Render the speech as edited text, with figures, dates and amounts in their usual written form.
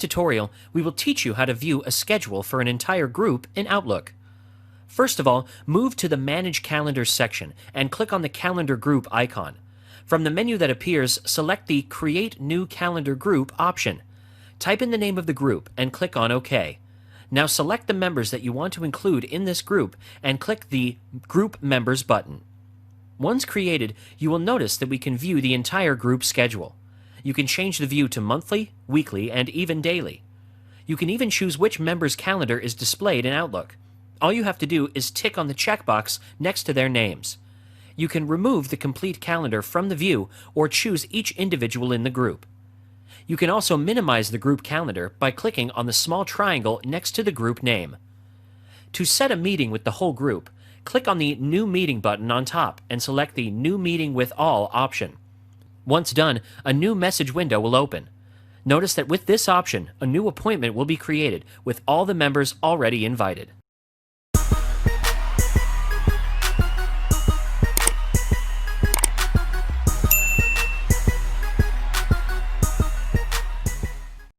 tutorial, we will teach you how to view a schedule for an entire group in Outlook. First of all, move to the Manage Calendars section and click on the Calendar Group icon. From the menu that appears, select the Create New Calendar Group option. Type in the name of the group and click on OK. Now select the members that you want to include in this group and click the Group Members button. Once created, you will notice that we can view the entire group schedule. You can change the view to monthly, weekly, and even daily. You can even choose which member's calendar is displayed in Outlook. All you have to do is tick on the checkbox next to their names. You can remove the complete calendar from the view or choose each individual in the group. You can also minimize the group calendar by clicking on the small triangle next to the group name. To set a meeting with the whole group, click on the New Meeting button on top and select the New Meeting with All option. Once done, a new message window will open. Notice that with this option, a new appointment will be created with all the members already invited.